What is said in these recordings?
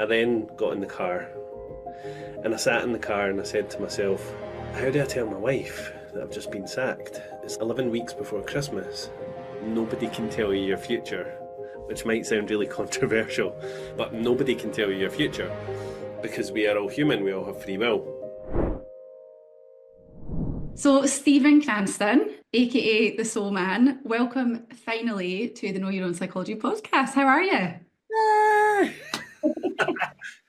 I then got in the car and I sat in the car and I said to myself, how do I tell my wife that I've just been sacked? It's 11 weeks before Christmas. Nobody can tell you your future, which might sound really controversial, but nobody can tell you your future because we are all human, we all have free will. So, Stephen Cranston, aka the Soul Man, welcome finally to the Know Your Own Psychology podcast. How are you? Ah,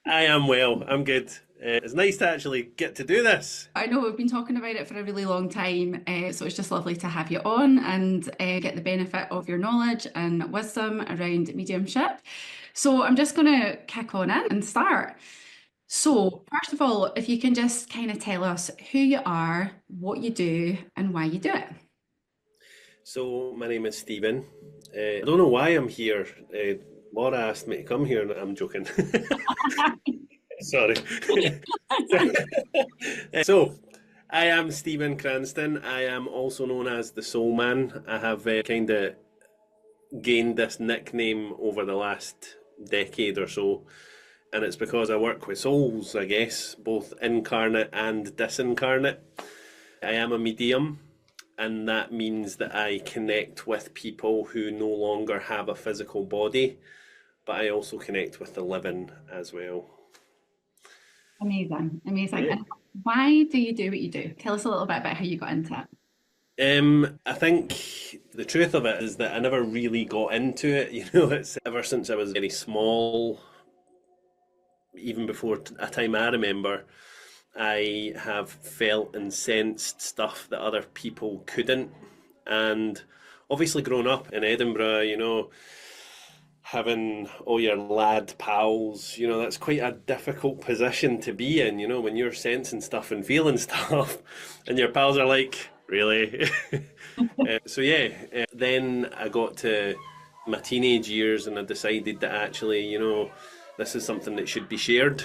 I am well, I'm good. It's nice to actually get to do this. I know we've been talking about it for a really long time, so it's just lovely to have you on and get the benefit of your knowledge and wisdom around mediumship. So, I'm just going to kick on in and start. So, first of all, if you can just kind of tell us who you are, what you do, and why you do it. So, my name is Stephen. I don't know why I'm here. Laura asked me to come here, and I'm joking. Sorry. So, I am Stephen Cranston. I am also known as the Soul Man. I have kind of gained this nickname over the last decade or so, and it's because I work with souls, I guess, both incarnate and disincarnate. I am a medium, and that means that I connect with people who no longer have a physical body, but I also connect with the living as well. Amazing, amazing. Yeah. And why do you do what you do? Tell us a little bit about how you got into it. I think the truth of it is that I never really got into it. It's ever since I was very small, even before a time I remember, I have felt and sensed stuff that other people couldn't. And obviously, growing up in Edinburgh, having all your lad pals, that's quite a difficult position to be in, when you're sensing stuff and feeling stuff, and your pals are like, really? So, yeah, then I got to my teenage years and I decided that actually, this is something that should be shared.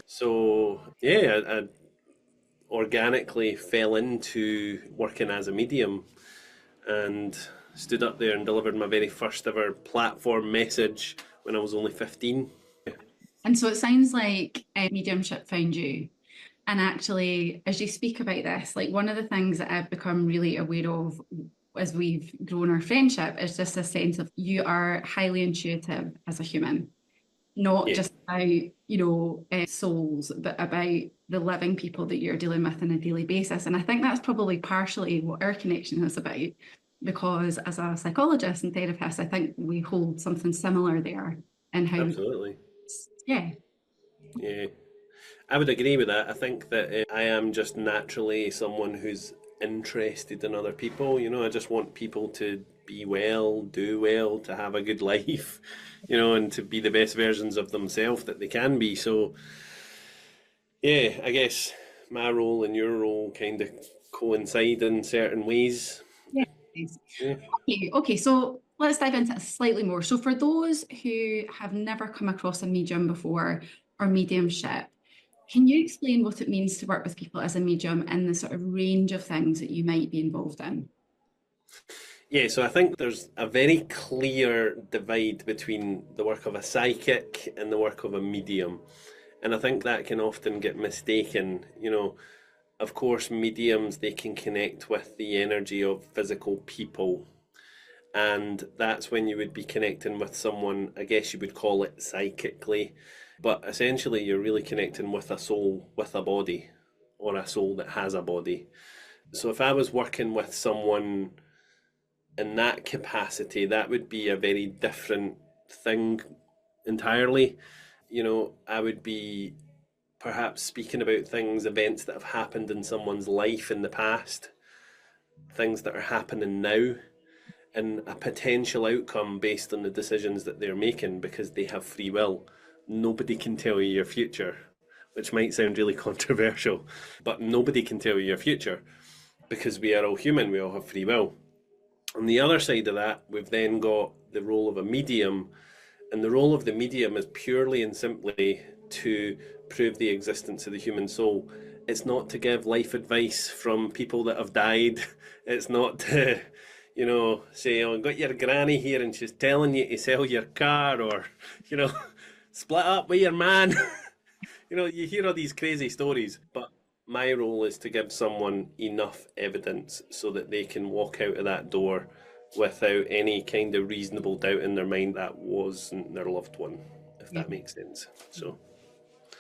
So, yeah, I organically fell into working as a medium and stood up there and delivered my very first ever platform message when I was only 15. And so it sounds like mediumship found you. And actually, as you speak about this, like one of the things that I've become really aware of as we've grown our friendship is just a sense of you are highly intuitive as a human, not Yeah, just about, souls, but about the living people that you're dealing with on a daily basis. And I think that's probably partially what our connection is about, because as a psychologist and therapist, I think we hold something similar there in how, absolutely. yeah. Yeah, I would agree with that. I think that I am just naturally someone who's interested in other people. I just want people to be well, do well, to have a good life, and to be the best versions of themselves that they can be. So, yeah, I guess my role and your role kind of coincide in certain ways. Yeah. Yeah. Okay, so let's dive into it slightly more. So, for those who have never come across a medium before or mediumship, can you explain what it means to work with people as a medium and the sort of range of things that you might be involved in? Yeah, so I think there's a very clear divide between the work of a psychic and the work of a medium. And I think that can often get mistaken. Of course, mediums, they can connect with the energy of physical people. And that's when you would be connecting with someone, I guess you would call it psychically. But essentially, you're really connecting with a soul with a body, or a soul that has a body. So if I was working with someone in that capacity, that would be a very different thing entirely. I would be perhaps speaking about things, events that have happened in someone's life in the past, things that are happening now, and a potential outcome based on the decisions that they're making because they have free will. Nobody can tell you your future, which might sound really controversial, but nobody can tell you your future because we are all human, we all have free will. On the other side of that, we've then got the role of a medium, and the role of the medium is purely and simply to prove the existence of the human soul. It's not to give life advice from people that have died. It's not to, say, oh, I've got your granny here and she's telling you to sell your car, or, you know, split up with your man. You hear all these crazy stories, but my role is to give someone enough evidence so that they can walk out of that door without any kind of reasonable doubt in their mind that wasn't their loved one, if Yeah. that makes sense. So,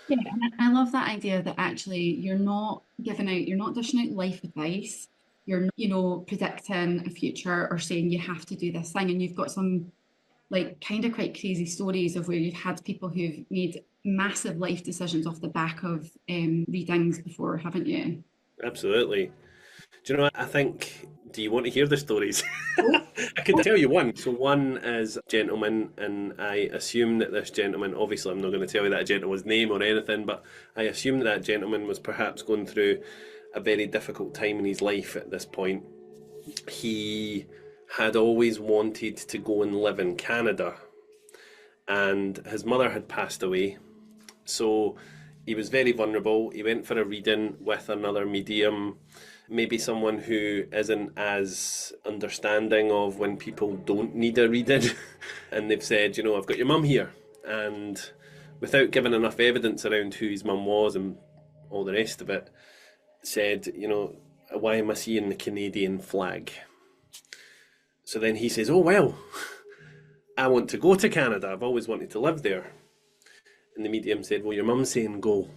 Yeah, and I love that idea that actually you're not dishing out life advice. You're not, predicting a future or saying you have to do this thing. And you've got some like kind of quite crazy stories of where you've had people who've made massive life decisions off the back of readings before, haven't you? absolutely. Do you know what? I think, do you want to hear the stories? Oh, I could tell you one. So, one is a gentleman, and I assume that this gentleman, obviously, I'm not going to tell you that gentleman's name or anything, but I assume that that gentleman was perhaps going through a very difficult time in his life at this point. He had always wanted to go and live in Canada, and his mother had passed away. So he was very vulnerable. He went for a reading with another medium, maybe someone who isn't as understanding of when people don't need a reading. And they've said, I've got your mum here. And without giving enough evidence around who his mum was and all the rest of it, said, why am I seeing the Canadian flag? So then he says, oh, well, I want to go to Canada. I've always wanted to live there. And the medium said, well, your mum's saying go.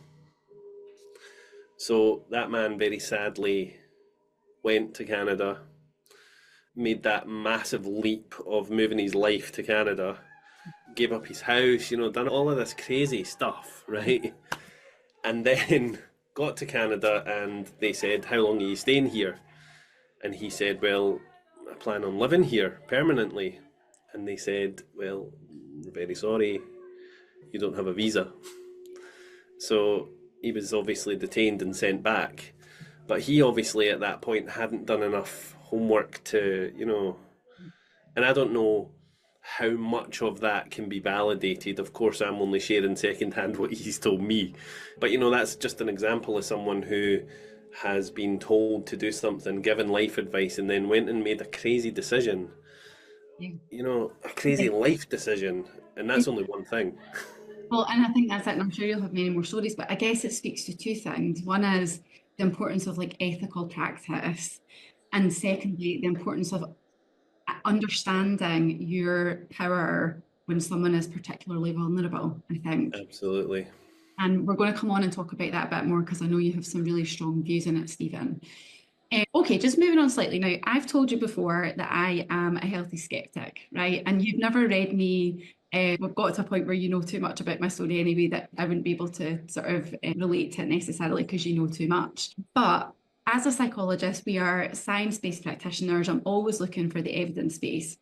So that man very sadly went to Canada, made that massive leap of moving his life to Canada, gave up his house, done all of this crazy stuff, right? And then got to Canada and they said, how long are you staying here? And he said, well, I plan on living here permanently. And they said, well, we're very sorry, you don't have a visa. So he was obviously detained and sent back. But he obviously at that point hadn't done enough homework to. And I don't know how much of that can be validated. Of course, I'm only sharing secondhand what he's told me. But that's just an example of someone who has been told to do something, given life advice, and then went and made a crazy decision. yeah. A crazy life decision. And that's only one thing. Well, and I think that's it. And I'm sure you'll have many more stories, but I guess it speaks to two things. One is the importance of like ethical practice, and secondly, the importance of understanding your power when someone is particularly vulnerable, I think. Absolutely. And we're going to come on and talk about that a bit more because I know you have some really strong views in it, Stephen. Okay, just moving on slightly now. I've told you before that I am a healthy skeptic, right? And you've never read me. We've got to a point where you know too much about my story anyway that I wouldn't be able to sort of relate to it necessarily because you know too much. But as a psychologist, we are science-based practitioners. I'm always looking for the evidence base.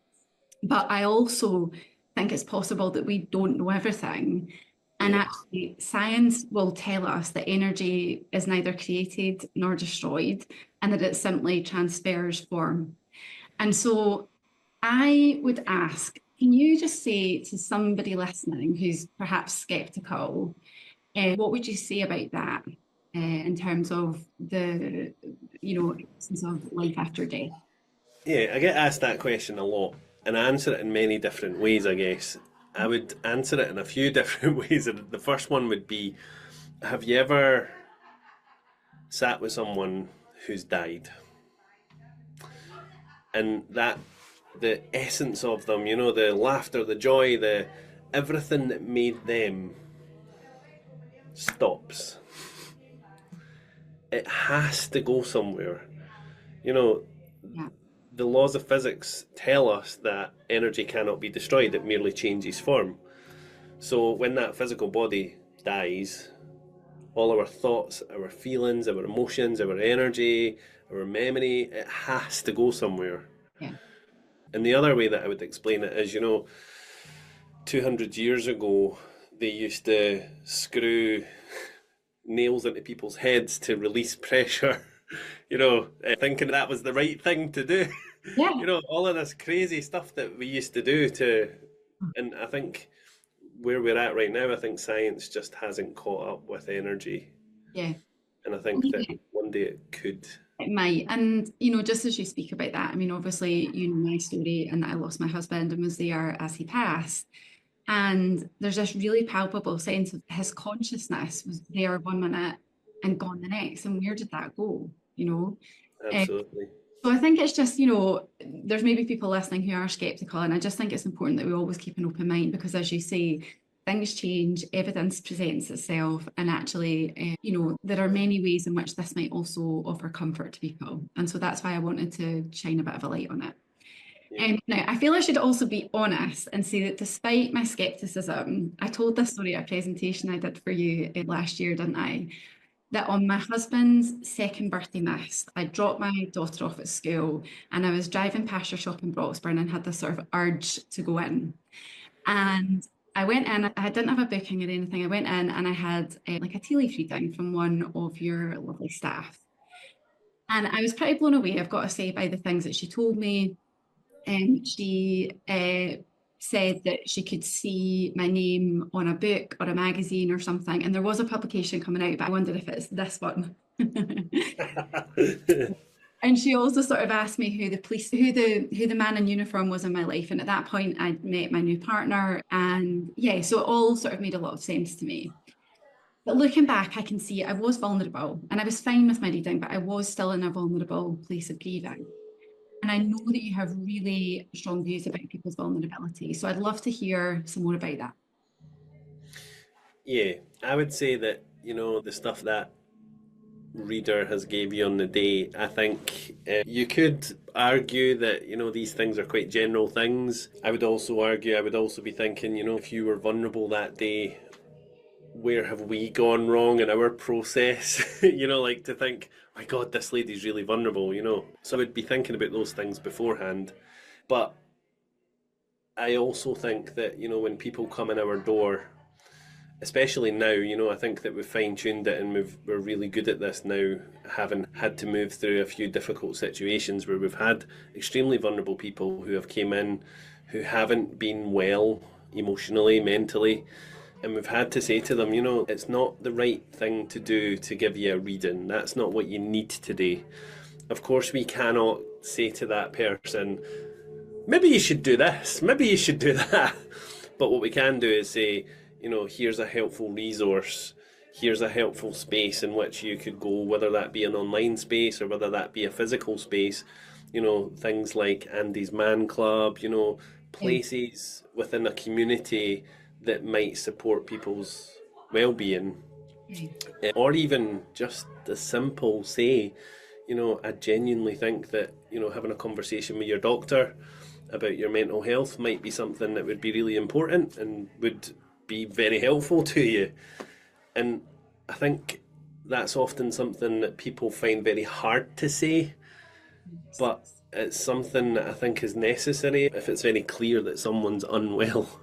But I also think it's possible that we don't know everything. And Yeah. actually, science will tell us that energy is neither created nor destroyed, and that it simply transfers form. And so I would ask, can you just say to somebody listening who's perhaps skeptical, what would you say about that in terms of the, essence of life after death? Yeah, I get asked that question a lot, and I answer it in many different ways, I guess. I would answer it in a few different ways. And the first one would be, have you ever sat with someone who's died? And the essence of them, the laughter, the joy, the everything that made them stops. It has to go somewhere. You know, Yeah, the laws of physics tell us that energy cannot be destroyed, it merely changes form. So when that physical body dies, all our thoughts, our feelings, our emotions, our energy, our memory, it has to go somewhere. yeah, And the other way that I would explain it is, 200 years ago, they used to screw nails into people's heads to release pressure, thinking that was the right thing to do. yeah, All of this crazy stuff that we used to do and I think where we're at right now, I think science just hasn't caught up with energy. yeah. And I think that one day it could. It might. And, just as you speak about that, I mean, obviously, you know my story and that I lost my husband and was there as he passed. And there's this really palpable sense of his consciousness was there 1 minute and gone the next. And where did that go? You know? Um, Absolutely. so I think it's just, there's maybe people listening who are skeptical, and I just think it's important that we always keep an open mind because, as you say, things change, evidence presents itself, and actually, there are many ways in which this might also offer comfort to people. And so that's why I wanted to shine a bit of a light on it. Yeah. Now, I feel I should also be honest and say that despite my skepticism, I told this story at a presentation I did for you last year, didn't I? That on my husband's second birthday miss, I dropped my daughter off at school and I was driving past your shop in Broxburn and had this sort of urge to go in. And I went in, I didn't have a booking or anything. I went in and I had like a tea leaf reading from one of your lovely staff. And I was pretty blown away, I've got to say, by the things that she told me. She said that she could see my name on a book or a magazine or something, and there was a publication coming out, but I wondered if it's this one. And she also sort of asked me who the man in uniform was in my life. And at that point, I'd met my new partner, and yeah, so it all sort of made a lot of sense to me. But looking back, I can see I was vulnerable, and I was fine with my reading, but I was still in a vulnerable place of grieving. And I know that you have really strong views about people's vulnerability. So I'd love to hear some more about that. Yeah, I would say that, the stuff that reader has gave you on the day, I think you could argue that, these things are quite general things. I would also argue, I would also be thinking, if you were vulnerable that day, where have we gone wrong in our process? Like to think, my God, this lady's really vulnerable. So I would be thinking about those things beforehand. But I also think that, when people come in our door, especially now, I think that we've fine tuned it and we're really good at this now, having had to move through a few difficult situations where we've had extremely vulnerable people who have came in who haven't been well emotionally, mentally, and we've had to say to them, it's not the right thing to do to give you a reading. That's not what you need today. Of course, we cannot say to that person, maybe you should do this, maybe you should do that. But what we can do is say, here's a helpful resource, here's a helpful space in which you could go, whether that be an online space or whether that be a physical space, things like Andy's Man Club, Yeah. places within a community that might support people's well-being, Yeah. or even just the simple say, I genuinely think that, having a conversation with your doctor about your mental health might be something that would be really important and would be very helpful to you. And I think that's often something that people find very hard to say, but it's something that I think is necessary if it's very clear that someone's unwell,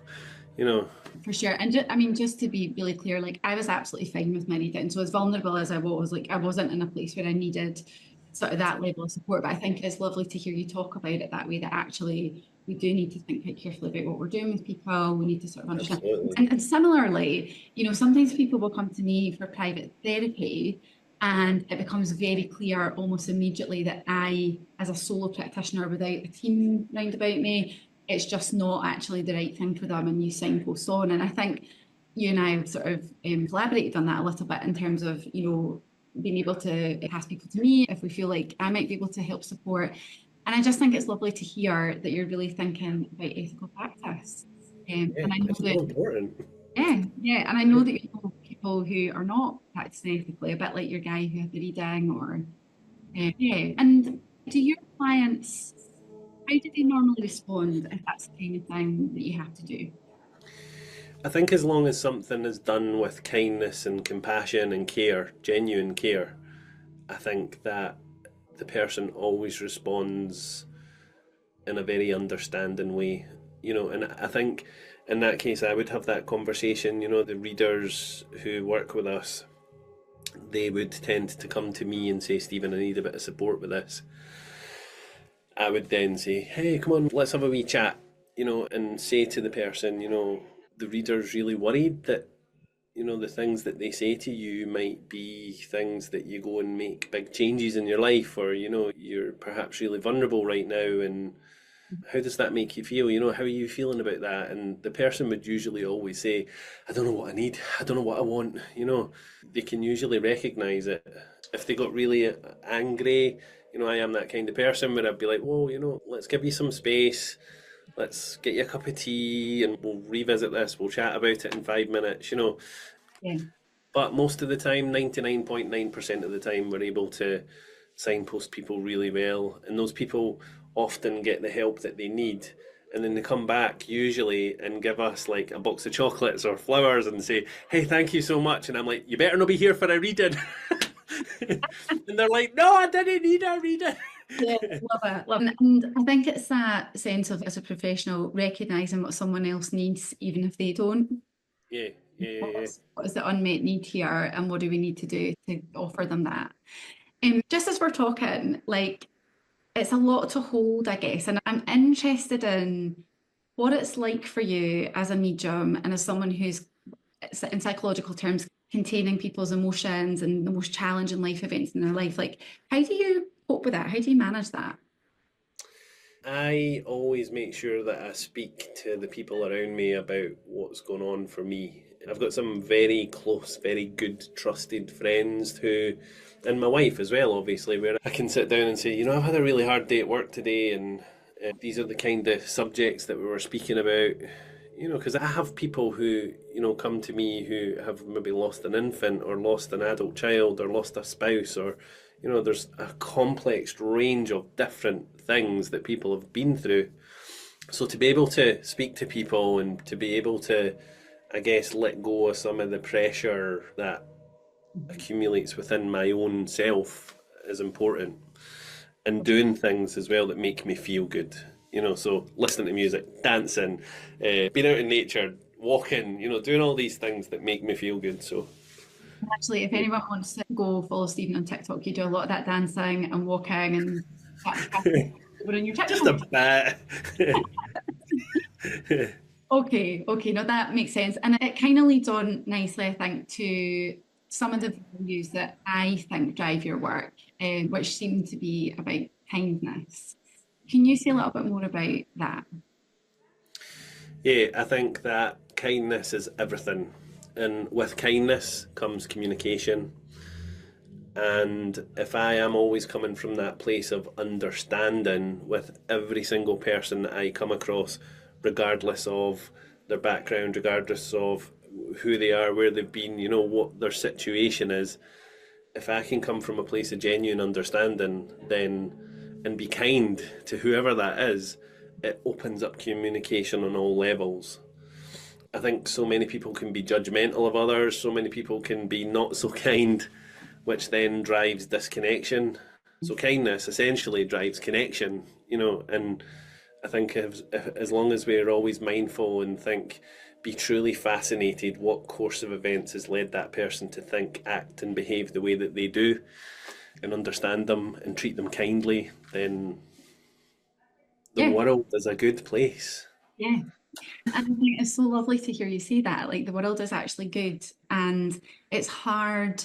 you know. For sure. And I mean, just to be really clear, like I was absolutely fine with my reading. So as vulnerable as I was, like I wasn't in a place where I needed sort of that level of support. But I think it's lovely to hear you talk about it that way, that actually we do need to think quite carefully about what we're doing with people. We need to sort of understand. Absolutely. And similarly, sometimes people will come to me for private therapy and it becomes very clear almost immediately that I, as a solo practitioner without a team round about me, it's just not actually the right thing for them, and you signpost on. And I think you and I have sort of collaborated on that a little bit in terms of, being able to pass people to me if we feel like I might be able to help support. And I just think it's lovely to hear that you're really thinking about ethical practice. Yeah, And I know it's that, so important. yeah, yeah. And I know that you know people who are not practicing ethically, a bit like your guy who had the reading or, yeah. And do your clients, how do they normally respond if that's the kind of thing that you have to do? I think as long as something is done with kindness and compassion and care, genuine care, I think that the person always responds in a very understanding way. And I think in that case, I would have that conversation. The readers who work with us, they would tend to come to me and say, Stephen, I need a bit of support with this. I would then say, hey, come on, let's have a wee chat, and say to the person, the reader's really worried that, the things that they say to you might be things that you go and make big changes in your life, or, you're perhaps really vulnerable right now, and How does that make you feel? How are you feeling about that? And the person would usually always say, I don't know what I need. I don't know what I want. They can usually recognize it. If they got really angry, I am that kind of person where I'd be like, whoa, let's give you some space. Let's get you a cup of tea and we'll revisit this. We'll chat about it in 5 minutes. Yeah. But most of the time, 99.9% of the time, we're able to signpost people really well. And those people often get the help that they need. And then they come back usually and give us like a box of chocolates or flowers and say, hey, thank you so much. And I'm like, you better not be here for a reading. And they're like, no, I didn't need a reading. Yeah, love it, love it. And I think it's that sense of, as a professional, recognizing what someone else needs, even if they don't. Yeah, yeah, yeah, yeah. What is the unmet need here, and what do we need to do to offer them that? Just as we're talking, like it's a lot to hold, I guess, and I'm interested in what it's like for you as a medium and as someone who's, in psychological terms, containing people's emotions and the most challenging life events in their life. Like, how do you cope with that? How do you manage that? I always make sure that I speak to the people around me about what's going on for me. I've got some very close, very good, trusted friends who, and my wife as well, obviously, where I can sit down and say, I've had a really hard day at work today, and these are the kind of subjects that we were speaking about. Because I have people who, come to me who have maybe lost an infant or lost an adult child or lost a spouse or, there's a complex range of different things that people have been through. So to be able to speak to people and to be able to, I guess, let go of some of the pressure that accumulates within my own self is important. And doing things as well that make me feel good. So listening to music, dancing, being out in nature, walking, doing all these things that make me feel good. So Actually, if anyone wants to go follow Stephen on TikTok, you do a lot of that dancing and walking and chatting on your just a TikTok. bit. Okay, okay, no, that makes sense. And it kind of leads on nicely, I think, to some of the values that I think drive your work, which seem to be about kindness. Can you say a little bit more about that? Yeah, I think that kindness is everything. And with kindness comes communication. And if I am always coming from that place of understanding with every single person that I come across, regardless of their background, regardless of who they are, where they've been, what their situation is, if I can come from a place of genuine understanding, then and be kind to whoever that is, it opens up communication on all levels. I think so many people can be judgmental of others, so many people can be not so kind, which then drives disconnection. So kindness essentially drives connection, and I think as long as we're always mindful and think, be truly fascinated what course of events has led that person to think, act, and behave the way that they do, and understand them and treat them kindly, then the Yeah, world is a good place. yeah. And I think it's so lovely to hear you say that. Like the world is actually good. And it's hard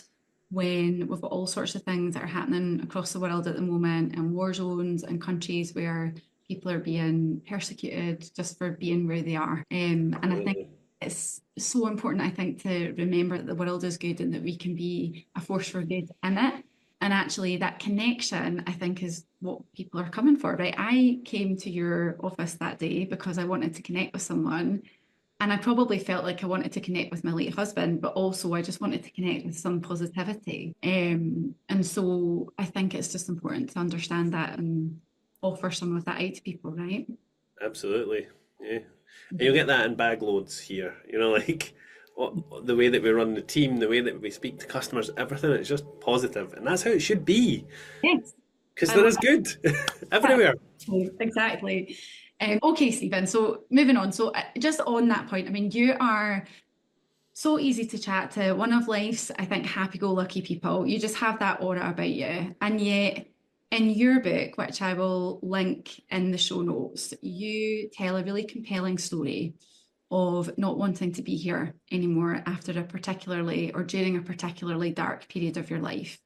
when we've got all sorts of things that are happening across the world at the moment and war zones and countries where people are being persecuted just for being where they are. And I think Absolutely. it's so important, I think, to remember that the world is good and that we can be a force for good in it. And actually, that connection, I think, is what people are coming for, right? I came to your office that day because I wanted to connect with someone. And I probably felt like I wanted to connect with my late husband, but also I just wanted to connect with some positivity. And so I think it's just important to understand that and offer some of that out to people, right? Absolutely. Yeah. And you'll get that in bag loads here. Like the way that we run the team, the way that we speak to customers, everything is just positive, and that's how it should be. Yes. Because I there love is good that. everywhere. Exactly. Okay, Stephen. So moving on. So just on that point, I mean, you are so easy to chat to, one of life's, I think, happy-go-lucky people. You just have that aura about you. And yet, in your book, which I will link in the show notes, you tell a really compelling story of not wanting to be here anymore after a particularly or during a particularly dark period of your life.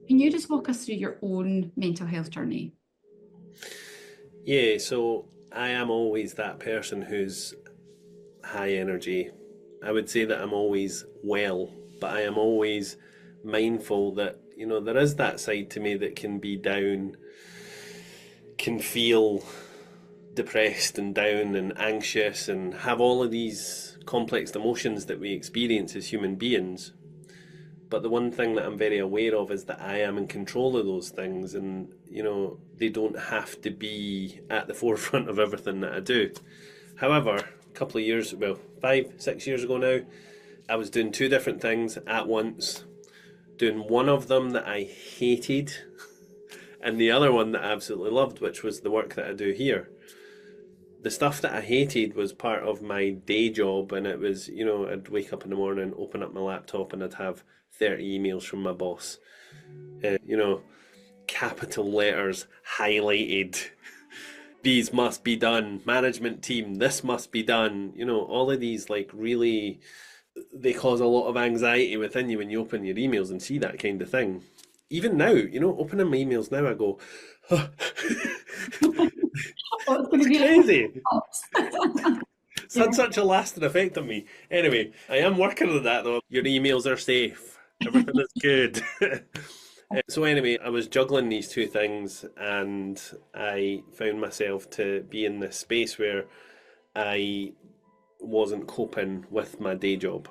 Can you just walk us through your own mental health journey? Yeah, so I am always that person who's high energy. I would say that I'm always well, but I am always mindful that, there is that side to me that can be down, can feel depressed and down and anxious and have all of these complex emotions that we experience as human beings. But the one thing that I'm very aware of is that I am in control of those things, and they don't have to be at the forefront of everything that I do. However, a couple of years, well, 5, 6 years ago now, I was doing two different things at once. Doing one of them that I hated, and the other one that I absolutely loved, which was the work that I do here. The stuff that I hated was part of my day job, and it was, I'd wake up in the morning, open up my laptop, and I'd have 30 emails from my boss. Uh, you know, Capital letters highlighted. These must be done. Management team, this must be done. All of these like really, they cause a lot of anxiety within you when you open your emails and see that kind of thing. Even now, opening my emails now, I go, Oh, it's going to it's be crazy. a It's yeah. had such a lasting effect on me. Anyway, I am working on that though. Your emails are safe. Everything is good. So anyway, I was juggling these two things, and I found myself to be in this space where I wasn't coping with my day job.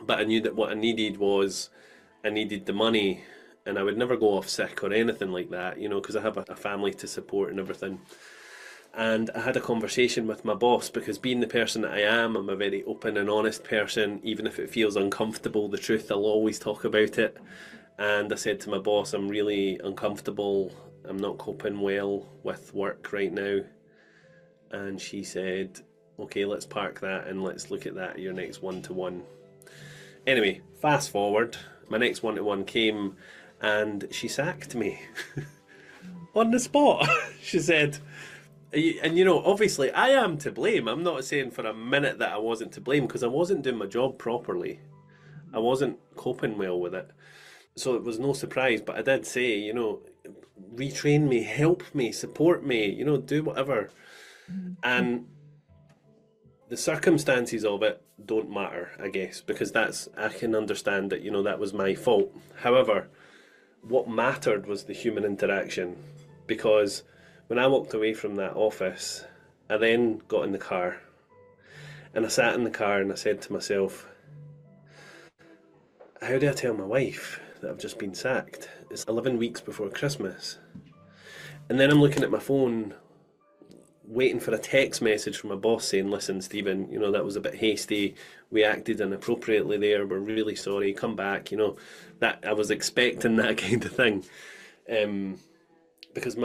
But I knew that what I needed was I needed the money, and I would never go off sick or anything like that, because I have a family to support and everything. And I had a conversation with my boss because, being the person that I am, I'm a very open and honest person. Even if it feels uncomfortable, the truth, I'll always talk about it. And I said to my boss, I'm really uncomfortable. I'm not coping well with work right now. And she said, okay, let's park that and let's look at that at your next one to one. Anyway, fast forward, my next one to one came, and she sacked me on the spot. She said, and obviously I am to blame. I'm not saying for a minute that I wasn't to blame, because I wasn't doing my job properly. I wasn't coping well with it. So it was no surprise, but I did say, retrain me, help me, support me, do whatever. And the circumstances of it don't matter, I guess, because I can understand that, that was my fault. However, what mattered was the human interaction, because when I walked away from that office, I then got in the car, and I sat in the car and I said to myself, how do I tell my wife that I've just been sacked? It's 11 weeks before Christmas. And then I'm looking at my phone, waiting for a text message from my boss saying, listen, Stephen, that was a bit hasty. We acted inappropriately there. We're really sorry. Come back. That I was expecting that kind of thing. Because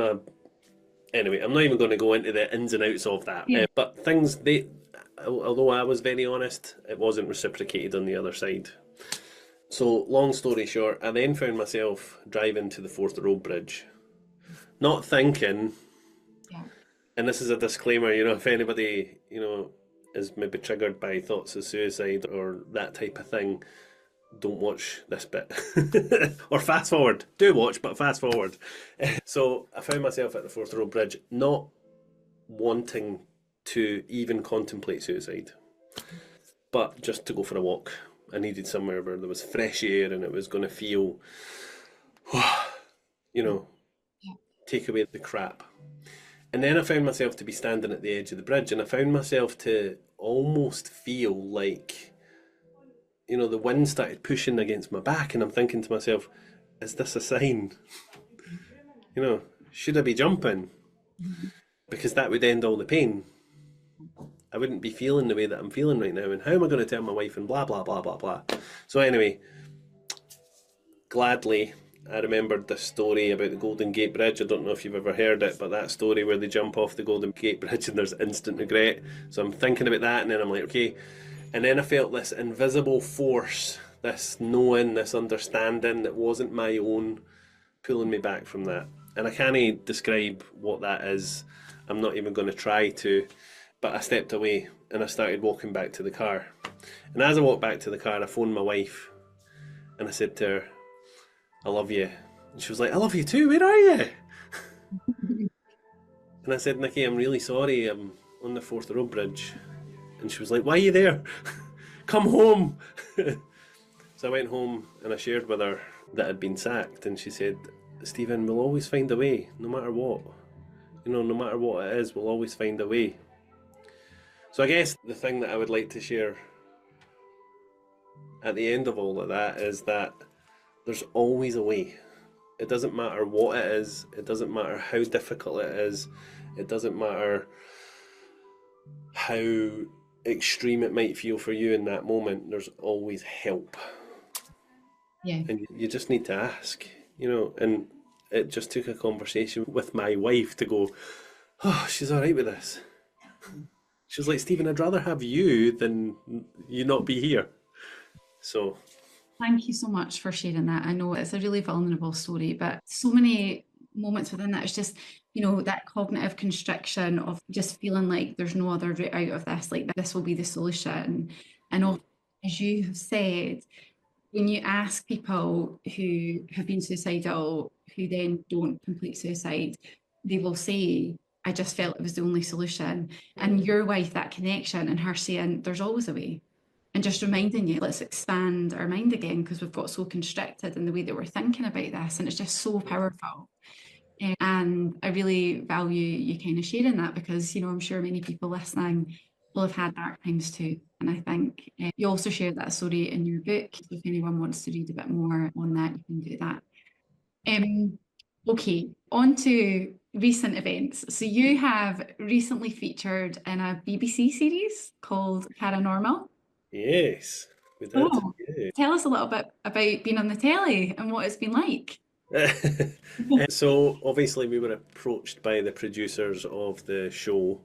anyway, I'm not even going to go into the ins and outs of that. Yeah. But things, although I was very honest, it wasn't reciprocated on the other side. So, long story short, I then found myself driving to the Forth Road Bridge, not thinking, Yeah. and this is a disclaimer, if anybody, is maybe triggered by thoughts of suicide or that type of thing, don't watch this bit. Or fast forward. Do watch, but fast forward. So, I found myself at the Forth Road Bridge, not wanting to even contemplate suicide, but just to go for a walk. I needed somewhere where there was fresh air and it was going to feel, Yeah. take away the crap. And then I found myself to be standing at the edge of the bridge, and I found myself to almost feel like, the wind started pushing against my back, and I'm thinking to myself, is this a sign? Should I be jumping? Because that would end all the pain. I wouldn't be feeling the way that I'm feeling right now, and how am I going to tell my wife, and blah, blah, blah, blah, blah. So anyway, gladly, I remembered this story about the Golden Gate Bridge. I don't know if you've ever heard it, but that story where they jump off the Golden Gate Bridge and there's instant regret. So I'm thinking about that, and then I'm like, okay. And then I felt this invisible force, this knowing, this understanding that wasn't my own, pulling me back from that. And I can't describe what that is. I'm not even going to try to. But I stepped away and I started walking back to the car. And as I walked back to the car, I phoned my wife and I said to her, I love you. And she was like, I love you too. Where are you? And I said, Nikki, I'm really sorry. I'm on the Forth Road Bridge. And she was like, why are you there? Come home. So I went home and I shared with her that I'd been sacked. And she said, Stephen, we'll always find a way, no matter what. No matter what it is, we'll always find a way. So I guess the thing that I would like to share at the end of all of that is that there's always a way. It doesn't matter what it is, it doesn't matter how difficult it is, it doesn't matter how extreme it might feel for you in that moment, there's always help. Yeah. And you just need to ask, and it just took a conversation with my wife to go, oh, she's all right with this. She was like, Stephen, I'd rather have you than you not be here. So, Thank you so much for sharing that. I know it's a really vulnerable story, but so many moments within that. It's just, that cognitive constriction of just feeling like there's no other route out of this, like this will be the solution. And often, as you have said, when you ask people who have been suicidal, who then don't complete suicide, they will say, I just felt it was the only solution. And your wife, that connection, and her saying, there's always a way. And just reminding you, let's expand our mind again because we've got so constricted in the way that we're thinking about this. And it's just so powerful. And I really value you kind of sharing that because, I'm sure many people listening will have had dark times too. And I think you also shared that story in your book. So if anyone wants to read a bit more on that, you can do that. Um, okay, on to recent events. So you have recently featured in a BBC series called Paranormal. yes, we did. Oh, tell us a little bit about being on the telly and what it's been like. Yeah. So obviously we were approached by the producers of the show.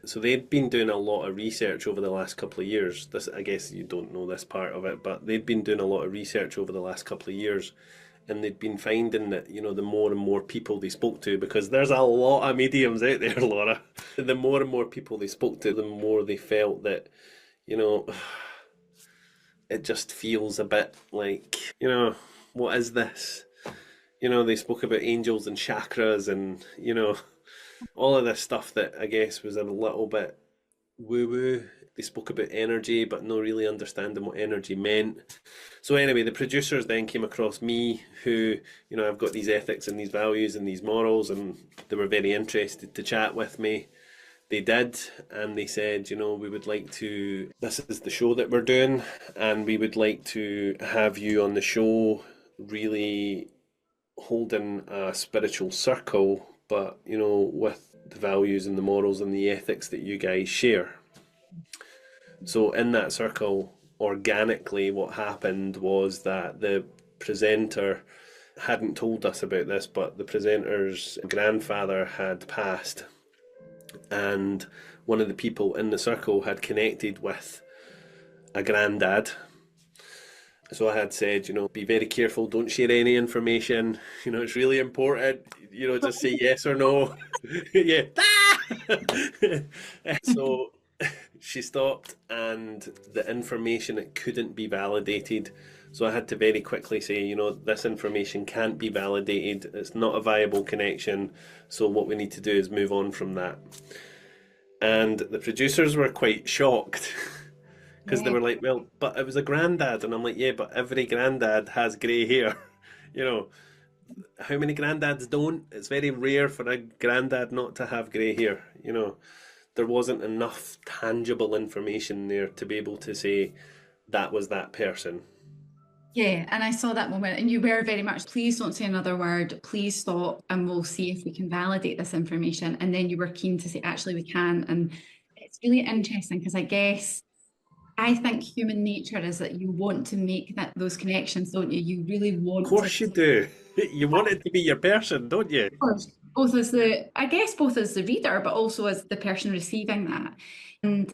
So they'd been doing a lot of research over the last couple of years. This, I guess you don't know this part of it, but they'd been doing a lot of research over the last couple of years, and they'd been finding that, the more and more people they spoke to, because there's a lot of mediums out there, Laura. The more and more people they spoke to, the more they felt that, you know, it just feels a bit like, what is this? They spoke about angels and chakras and, all of this stuff that I guess was a little bit woo woo. They spoke about energy, but not really understanding what energy meant. So, anyway, the producers then came across me, who, I've got these ethics and these values and these morals, and they were very interested to chat with me. They did, and they said, we would like to, this is the show that we're doing, and we would like to have you on the show really holding a spiritual circle, but with the values and the morals and the ethics that you guys share. So in that circle, organically, what happened was that the presenter hadn't told us about this, but the presenter's grandfather had passed, and one of the people in the circle had connected with a granddad. So I had said, be very careful, don't share any information. It's really important. Just say yes or no. Yeah. So she stopped, and the information, it couldn't be validated. So I had to very quickly say, this information can't be validated. It's not a viable connection. So what we need to do is move on from that. And the producers were quite shocked. Because they were like, well, but it was a granddad. And I'm like, yeah, but every granddad has grey hair. How many granddads don't? It's very rare for a granddad not to have grey hair. There wasn't enough tangible information there to be able to say that was that person. Yeah, and I saw that moment, and you were very much, please don't say another word, please stop, and we'll see if we can validate this information. And then you were keen to say, actually, we can. And it's really interesting because I think human nature is that you want to make those connections, don't you? You really Of want to, course you do. You want it to be your person, don't you? of course, both as the reader, but also as the person receiving that. And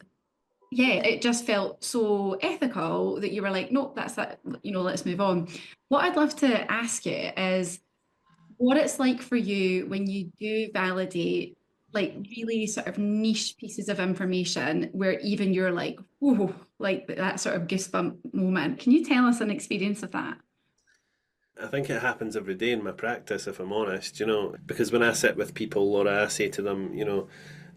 yeah, it just felt so ethical that you were like, nope, that's that, let's move on. What I'd love to ask you is what it's like for you when you do validate like really sort of niche pieces of information where even you're like, whoa, like that sort of goosebump moment. Can you tell us an experience of that? I think it happens every day in my practice, if I'm honest, because when I sit with people or I say to them,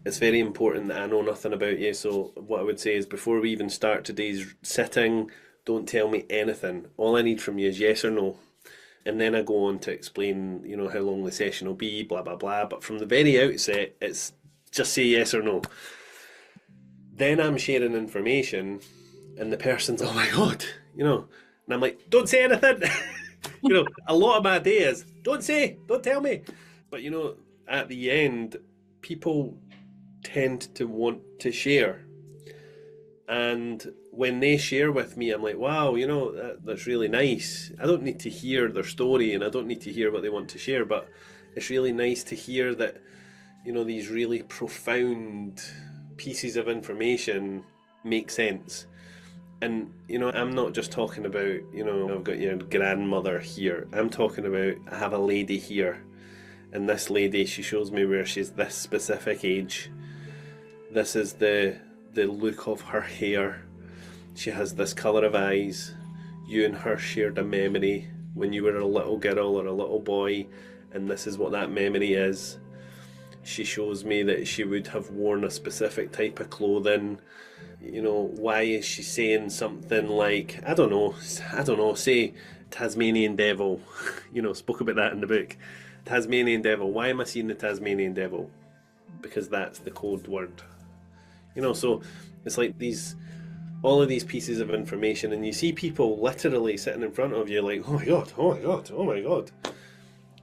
it's very important that I know nothing about you. So what I would say is before we even start today's sitting, don't tell me anything. All I need from you is yes or no. And then I go on to explain, how long the session will be, blah, blah, blah. But from the very outset, it's just say yes or no. Then I'm sharing information, and the person's, oh my God, and I'm like, don't say anything. A lot of my day is, don't tell me. But, at the end, people tend to want to share. And when they share with me, I'm like, wow, that's really nice. I don't need to hear their story and I don't need to hear what they want to share, but it's really nice to hear that, these really profound pieces of information make sense. And, I'm not just talking about, I've got your grandmother here. I'm talking about, I have a lady here. And this lady, she shows me where she's this specific age. This is the look of her hair. She has this colour of eyes. You and her shared a memory when you were a little girl or a little boy, and this is what that memory is. She shows me that she would have worn a specific type of clothing. Why is she saying something like, I don't know, say Tasmanian devil. Spoke about that in the book. Tasmanian devil. Why am I seeing the Tasmanian devil? Because that's the code word. So it's like all of these pieces of information, and you see people literally sitting in front of you like, oh my God, oh my God, oh my God.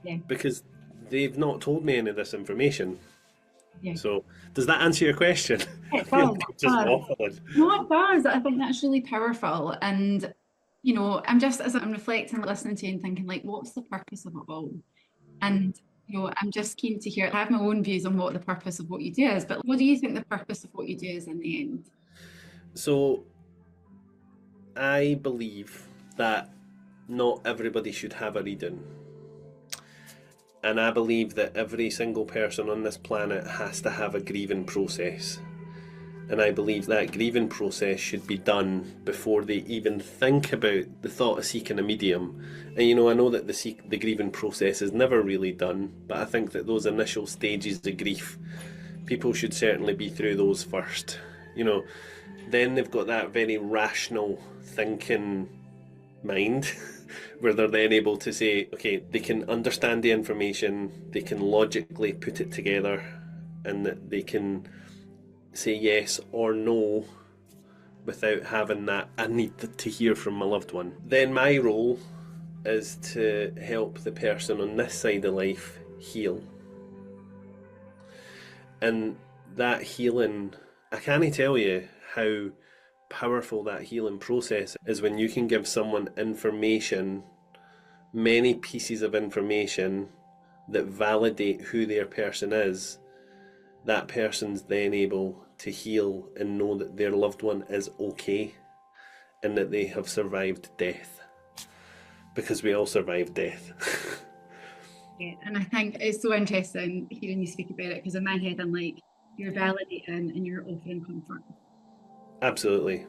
Yeah. Because they've not told me any of this information. Yeah. So does that answer your question? It does. Just waffling. No, it does. I think that's really powerful. And, I'm just, as I'm reflecting, listening to you and thinking, like, what's the purpose of it all? And, I'm just keen to hear, I have my own views on what the purpose of what you do is, but what do you think the purpose of what you do is in the end? So I believe that not everybody should have a reading. And I believe that every single person on this planet has to have a grieving process. And I believe that grieving process should be done before they even think about the thought of seeking a medium. And I know that the grieving process is never really done, but I think that those initial stages of grief, people should certainly be through those first. Then they've got that very rational thinking mind where they're then able to say, okay, they can understand the information, they can logically put it together, and that they can say yes or no without having that, I need to hear from my loved one. Then my role is to help the person on this side of life heal. And that healing, I can't tell you how powerful that healing process is when you can give someone information, many pieces of information that validate who their person is. That person's then able to heal and know that their loved one is okay and that they have survived death. Because we all survive death. Yeah, and I think it's so interesting hearing you speak about it, because in my head I'm like, you're validating and you're offering comfort. Absolutely.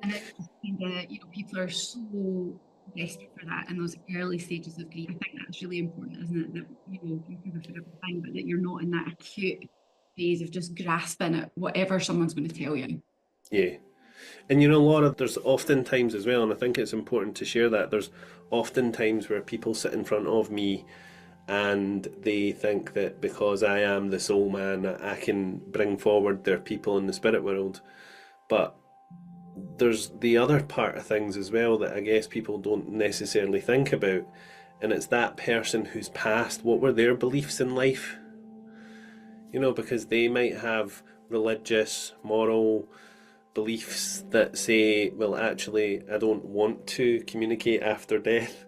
And it's just kind of, people are so desperate for that in those early stages of grief. I think that's really important, isn't it? That, you're covered for everything, but that you're not in that acute phase of just grasping at whatever someone's going to tell you. Yeah. And Laura, there's often times as well, and I think it's important to share that, there's often times where people sit in front of me and they think that because I am the soul man, I can bring forward their people in the spirit world. But there's the other part of things as well that I guess people don't necessarily think about, and it's that person who's passed. What were their beliefs in life? Because they might have religious, moral beliefs that say, well, actually, I don't want to communicate after death.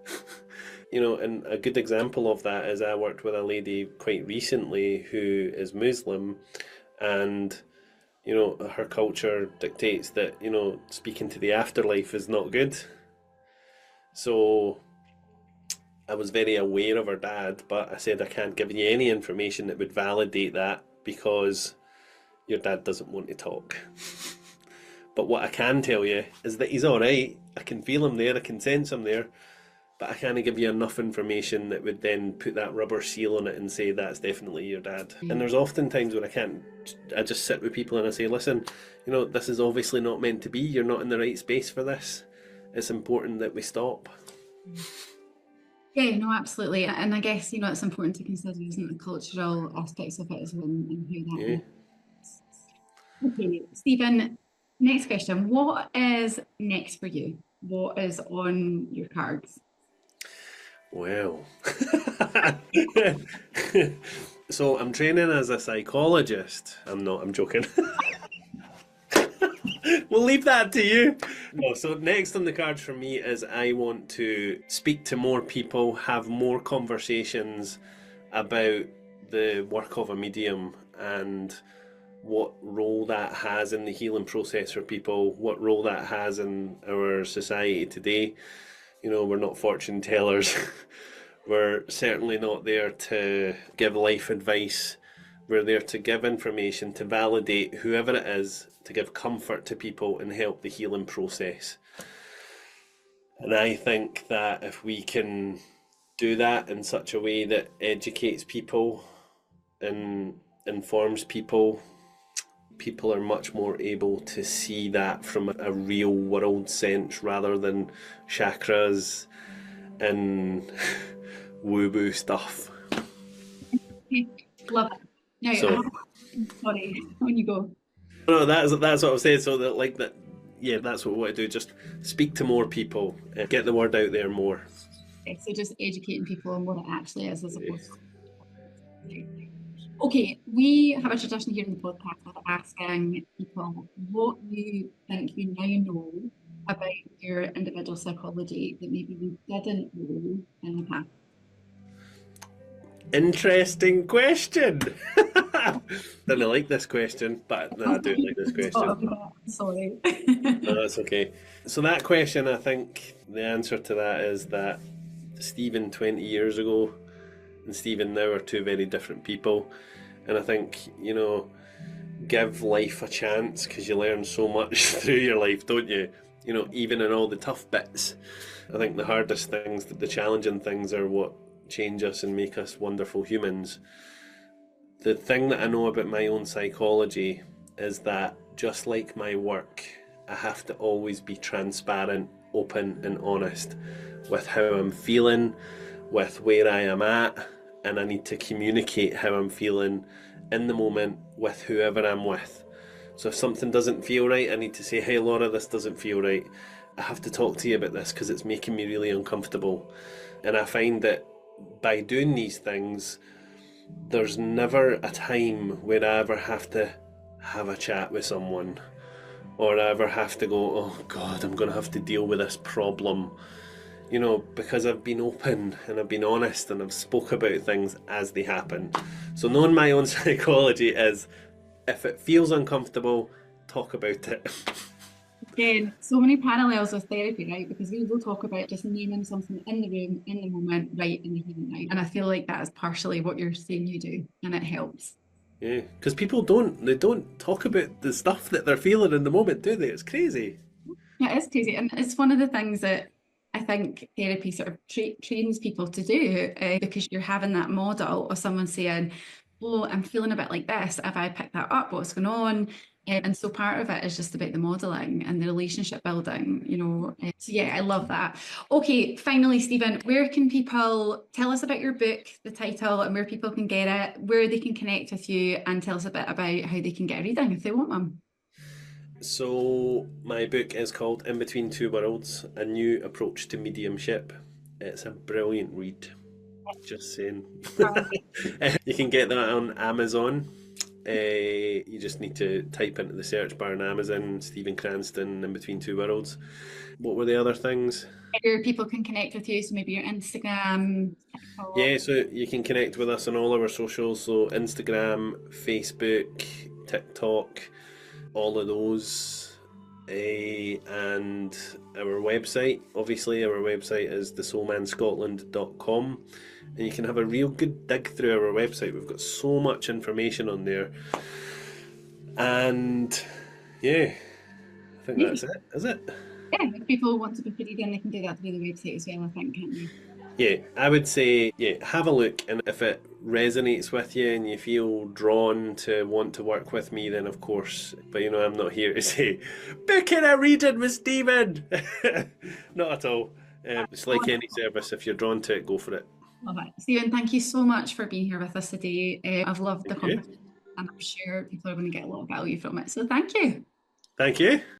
And a good example of that is I worked with a lady quite recently who is Muslim, and her culture dictates that speaking to the afterlife is not good. So I was very aware of her dad, but I said I can't give you any information that would validate that because your dad doesn't want to talk. But what I can tell you is that he's all right. I can feel him there, I can sense him there. but I can't give you enough information that would then put that rubber seal on it and say that's definitely your dad. And there's often times when I just sit with people and I say, listen, this is obviously not meant to be. You're not in the right space for this. It's important that we stop. Yeah, no, absolutely. And I guess, it's important to consider, isn't it, the cultural aspects of it as well and how that Yeah. impacts. Okay, Stephen, next question. What is next for you? What is on your cards? Well, so I'm training as a psychologist. I'm not, I'm joking. We'll leave that to you. No, so next on the cards for me is I want to speak to more people, have more conversations about the work of a medium and what role that has in the healing process for people, what role that has in our society today. We're not fortune tellers. We're certainly not there to give life advice. We're there to give information, to validate whoever it is, to give comfort to people and help the healing process. And I think that if we can do that in such a way that educates people and informs people, people are much more able to see that from a real world sense rather than chakras and woo-woo stuff. Love it. Now, So sorry, when you go. no, that's what I'm saying. So that like that, yeah, that's what we want to do. Just speak to more people, get the word out there more. Okay, so just educating people on what it actually is as opposed to. Okay, we have a tradition here in the podcast of asking people what you think you now know about your individual psychology that maybe you didn't know in the past. Interesting question. Didn't like this question, but no, I do like this question. Sorry. No, that's okay. So that question, I think the answer to that is that Stephen 20 years ago and Stephen now are two very different people. And I think, give life a chance because you learn so much through your life, don't you? Even in all the tough bits. I think the hardest things, the challenging things are what change us and make us wonderful humans. The thing that I know about my own psychology is that just like my work, I have to always be transparent, open and honest with how I'm feeling, with where I am at, and I need to communicate how I'm feeling in the moment with whoever I'm with. So if something doesn't feel right, I need to say, hey Laura, this doesn't feel right. I have to talk to you about this because it's making me really uncomfortable. And I find that by doing these things, there's never a time where I ever have to have a chat with someone or I ever have to go, oh God, I'm going to have to deal with this problem. Because I've been open and I've been honest and I've spoke about things as they happen. So knowing my own psychology is, if it feels uncomfortable, talk about it. Again, so many parallels with therapy, right? Because we will talk about just naming something in the room, in the moment, right in the here and now. And I feel like that is partially what you're saying you do, and it helps. Yeah, because people don't talk about the stuff that they're feeling in the moment, do they? It's crazy. Yeah, it is crazy. And it's one of the things that I think therapy sort of trains people to do because you're having that model of someone saying, oh, I'm feeling a bit like this. Have I picked that up? What's going on? And so part of it is just about the modeling and the relationship building. So yeah, I love that. Okay, finally, Stephen, where can people tell us about your book, the title, and where people can get it, where they can connect with you, and tell us a bit about how they can get a reading if they want one. So my book is called In Between Two Worlds: A New Approach to Mediumship. It's a brilliant read. Just saying. You can get that on Amazon. You just need to type into the search bar on Amazon, Stephen Cranston, In Between Two Worlds. What were the other things? Where people can connect with you, so maybe your Instagram, TikTok. Yeah, so you can connect with us on all our socials, so Instagram, Facebook, TikTok, all of those. And our website, obviously, our website is thesoulmanscotland.com. And you can have a real good dig through our website. We've got so much information on there. And yeah, I think that's it, is it? Yeah, if people want to book a reading, they can do that through the website as well, I think, can't they? Yeah, I would say, yeah, have a look, and if it resonates with you and you feel drawn to want to work with me, then of course. But I'm not here to say, book in a reading with Stephen. Not at all. It's like any service. If you're drawn to it, go for it. Love it. Stephen, thank you so much for being here with us today. I've loved the Thank you. conversation and I'm sure people are going to get a lot of value from it. So thank you. Thank you.